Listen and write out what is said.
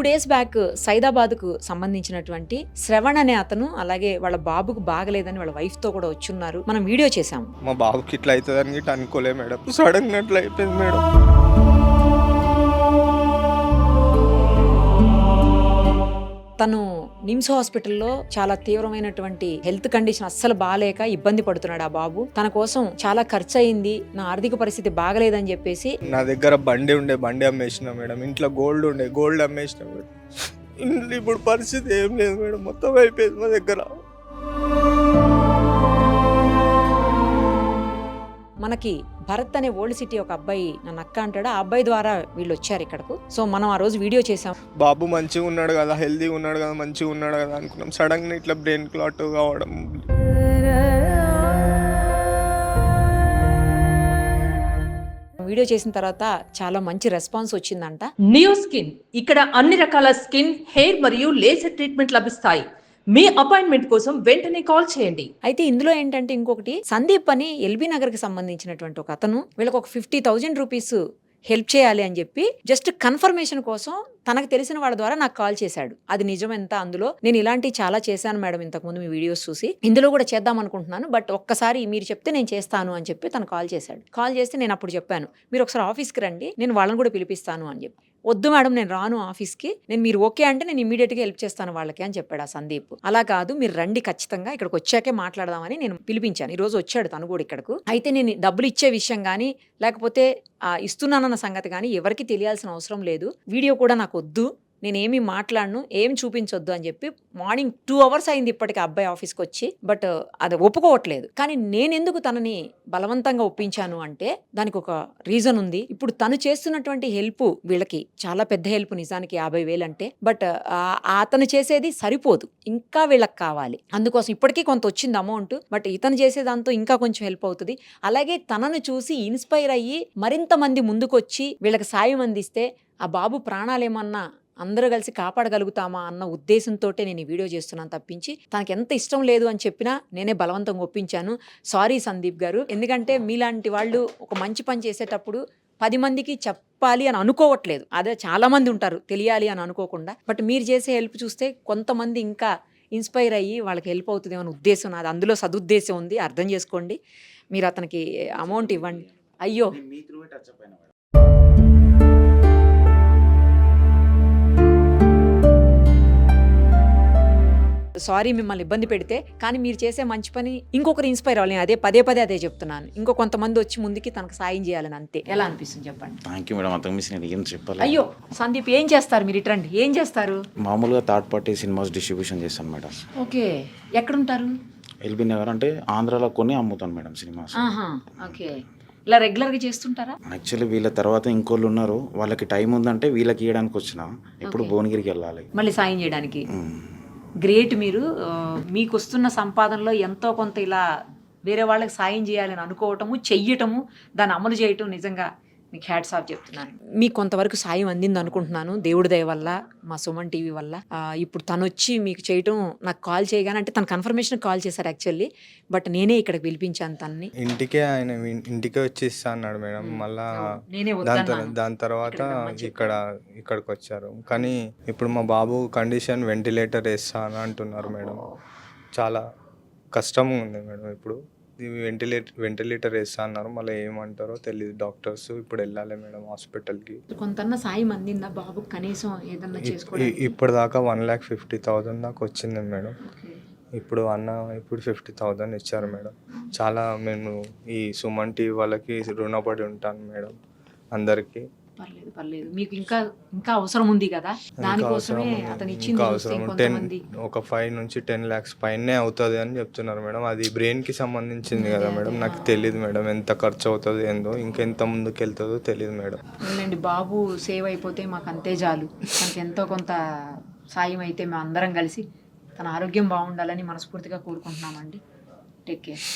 days back సైదాబాద్కు సంబంధించినటువంటి శ్రవణ్ అనే అతను అలాగే వాళ్ళ బాబుకు బాగలేదని వాళ్ళ వైఫ్ తో కూడా వచ్చున్నారు. మనం వీడియో చేసాము. మా బాబుకి ఇట్లా అవుతుందని గిట్ట అనుకోలే మేడం, సడన్ గా అట్లా అయిపోయింది మేడం. తను నిమ్స్ హాస్పిటల్లో చాలా తీవ్రమైనటువంటి హెల్త్ కండిషన్ అస్సలు బాగాలేక ఇబ్బంది పడుతున్నాడు ఆ బాబు. తన కోసం చాలా ఖర్చు అయింది, నా ఆర్థిక పరిస్థితి బాగలేదని చెప్పేసి నా దగ్గర బండి అమ్మేసిన మేడం, ఇంట్లో గోల్డ్ అమ్మేసిన మేడం. ఇంట్లో ఇప్పుడు పరిస్థితి ఏం లేదు మేడం, మొత్తం అయిపోయింది మా దగ్గర. మనకి భరత్ అనే ఓల్డ్ సిటీ ఒక అబ్బాయి నన్ను అక్క అంటాడు, ఆ అబ్బాయి ద్వారా వీళ్ళు వచ్చారు ఇక్కడకు. సో మనం ఆ రోజు వీడియో చేసాం. బాబు మంచిగా ఉన్నాడు కదా, హెల్తీగా ఉన్నాడు కదా, మంచిగా ఉన్నాడు కదా అనుకున్నాం. సడన్ గా ఇట్లా బ్రెయిన్ క్లాట్ కావడం. వీడియో చేసిన తర్వాత చాలా మంచి రెస్పాన్స్ వచ్చిందంట. నియో స్కిన్, ఇక్కడ అన్ని రకాల స్కిన్, హెయిర్ మరియు లేజర్ ట్రీట్మెంట్ లభిస్తాయి. మీ అపాయింట్మెంట్ కోసం వెంటనే కాల్ చేయండి. అయితే ఇందులో ఏంటంటే ఇంకొకటి, సందీప్ అని ఎల్బీ నగర్ కి సంబంధించినటువంటి ఒక అతను వీళ్ళకి ఒక 50,000 రూపీస్ హెల్ప్ చేయాలి అని చెప్పి జస్ట్ కన్ఫర్మేషన్ కోసం తనకు తెలిసిన వాళ్ళ ద్వారా నాకు కాల్ చేశాడు. అది నిజం ఎంత, అందులో నేను ఇలాంటివి చాలా చేశాను మేడం ఇంతకుముందు మీ వీడియోస్ చూసి, ఇందులో కూడా చేద్దాం అనుకుంటున్నాను, బట్ ఒక్కసారి మీరు చెప్తే నేను చేస్తాను అని చెప్పి తను కాల్ చేశాడు. కాల్ చేస్తే నేను అప్పుడు చెప్పాను, మీరు ఒకసారి ఆఫీస్కి రండి, నేను వాళ్ళని కూడా పిలిపిస్తాను అని చెప్పి. వద్దు మేడం, నేను రాను ఆఫీస్కి, నేను మీరు ఓకే అంటే నేను ఇమీడియట్గా హెల్ప్ చేస్తాను వాళ్ళకి అని చెప్పాడు ఆ సందీప్. అలా కాదు, మీరు రండి ఖచ్చితంగా, ఇక్కడికి వచ్చాకే మాట్లాడదామని నేను పిలిపించాను. ఈ రోజు వచ్చాడు తను కూడా ఇక్కడకు. అయితే నేను డబ్బులు ఇచ్చే విషయం కానీ లేకపోతే ఇస్తున్నానన్న సంగతి కానీ ఎవరికి తెలియాల్సిన అవసరం లేదు, వీడియో కూడా నాకు వద్దు, నేనేమి మాట్లాడను, ఏం చూపించొద్దు అని చెప్పి మార్నింగ్ 2 hours అయింది ఇప్పటికి అబ్బాయి ఆఫీస్కి వచ్చి. బట్ అది ఒప్పుకోవట్లేదు. కానీ నేనెందుకు తనని బలవంతంగా ఒప్పించాను అంటే దానికి ఒక రీజన్ ఉంది. ఇప్పుడు తను చేస్తున్నటువంటి హెల్ప్ వీళ్ళకి చాలా పెద్ద హెల్ప్ నిజానికి, 50,000 అంటే. బట్ అతను చేసేది సరిపోదు, ఇంకా వీళ్ళకి కావాలి. అందుకోసం ఇప్పటికీ కొంత వచ్చింది అమౌంట్, బట్ ఇతను చేసేదాంతో ఇంకా కొంచెం హెల్ప్ అవుతుంది. అలాగే తనను చూసి ఇన్స్పైర్ అయ్యి మరింత మంది ముందుకొచ్చి వీళ్ళకి సాయం అందిస్తే ఆ బాబు ప్రాణాలేమన్నా అందరూ కలిసి కాపాడగలుగుతామా అన్న ఉద్దేశంతో నేను ఈ వీడియో చేస్తున్నాను తప్పించి తనకి ఎంత ఇష్టం లేదు అని చెప్పినా నేనే బలవంతంగా ఒప్పించాను. సారీ సందీప్ గారు, ఎందుకంటే మీలాంటి వాళ్ళు ఒక మంచి పని చేసేటప్పుడు 10 మందికి చెప్పాలి అని అనుకోవట్లేదు. అదే చాలా మంది ఉంటారు తెలియాలి అని అనుకోకుండా. బట్ మీరు చేసే హెల్ప్ చూస్తే కొంతమంది ఇంకా ఇన్స్పైర్ అయ్యి వాళ్ళకి హెల్ప్ అవుతుందేమో అనే ఉద్దేశం నాది. అందులో సదుద్దేశం ఉంది, అర్థం చేసుకోండి. మీరు అతనికి అమౌంట్ ఇవ్వండి. అయ్యో సారీ మిమ్మల్ని ఇబ్బంది పెడితే, కానీ మీరు చేసే మంచి పని ఇంకొకరు ఇన్స్పైర్ అవ్వాలి. నేను పదే అదే చెప్తున్నాను. ఇంకో కొంతమంది వచ్చి ముందుకి తనకు సాయం చేయాలని, అంతే. ఎలా అనిపిస్తుంది చెప్పండి? థ్యాంక్ యూ మేడం, అంతకు మించి నేను ఏం చెప్పాలి. అయ్యో సందీప్, ఏం చేస్తారు మీరు? ఇట్రండి, ఏం చేస్తారు? మామూలుగా థర్డ్ పార్టీ సినిమాస్ డిస్ట్రిబ్యూషన్ చేస్తాను మేడం. ఓకే, ఎక్కడుంటారు? ఎల్బీ నగర్ అంటే ఆంధ్రాలో కొన్ని అమ్ముతాను మేడం సినిమాస్. ఓకే, ఇలా రెగ్యులర్గా చేస్తుంటారా? యాక్చువల్లీ వీళ్ళ తర్వాత ఇంకోళ్ళు ఉన్నారు, వాళ్ళకి టైం ఉందంటే వీళ్ళకి ఇవ్వడానికి వచ్చిన, ఇప్పుడు భువనగిరికి వెళ్ళాలి మళ్ళీ సాయం చేయడానికి. గ్రేట్, మీరు మీకు వస్తున్న సంపాదనలో ఎంతో కొంత ఇలా వేరే వాళ్ళకి సాయం చేయాలని అనుకోవటము, చెయ్యటము, దాన్ని అమలు చేయటం నిజంగా మీకు హ్యాట్స్ ఆఫ్ చెప్తున్నాను. మీకు కొంతవరకు సాయం అందింది అనుకుంటున్నాను దేవుడి దయ వల్ల, మా సుమన్ టీవీ వల్ల. ఇప్పుడు తను వచ్చి మీకు చేయటం, నాకు కాల్ చేయగానే, అంటే తన కన్ఫర్మేషన్ కాల్ చేశారు యాక్చువల్లీ, బట్ నేనే ఇక్కడికి పిలిపించాను తనని. ఇంటికే వచ్చి ఇస్తా అన్నాడు మేడం. మళ్ళా దాని తర్వాత ఇక్కడికి వచ్చారు. కానీ ఇప్పుడు మా బాబు కండిషన్ వెంటిలేటర్ వేస్తా అని అంటున్నారు మేడం. చాలా కష్టంగా ఉంది మేడం. ఇప్పుడు వెంటిలేటర్ వేస్తా అన్నారు, మళ్ళీ ఏమంటారో తెలియదు డాక్టర్స్. ఇప్పుడు వెళ్ళాలి మేడం హాస్పిటల్కి. కొంత సాయం అందిందా బాబు కనీసం ఏదన్నా చేసుకోవడానికి? ఇప్పటిదాకా 1,50,000 దాకా వచ్చింది మేడం. ఇప్పుడు 50,000 ఇచ్చారు మేడం. చాలా మేము ఈ సుమన్ టీవీ వాళ్ళకి రుణపడి ఉంటాను మేడం, అందరికీ. పర్లేదు, మీకు ఇంకా అవసరం ఉంది కదా, దానికోసమే అతను ఇచ్చింది. ఒక 5 నుంచి 10 lakhs పైనే అవుతుంది అని చెప్తున్నారు మేడం. అది బ్రెయిన్ కి సంబంధించింది కదా మేడం, నాకు తెలియదు మేడం ఎంత ఖర్చు అవుతుంది ఏందో, ఇంకెంత ముందుకు వెళ్తుందో తెలియదు మేడం. బాబు సేవ్ అయిపోతే మాకు అంతే చాలు. మనకి ఎంతో కొంత సాయం అయితే మేము అందరం కలిసి తన ఆరోగ్యం బాగుండాలని మనస్ఫూర్తిగా కోరుకుంటున్నామండి. Take care.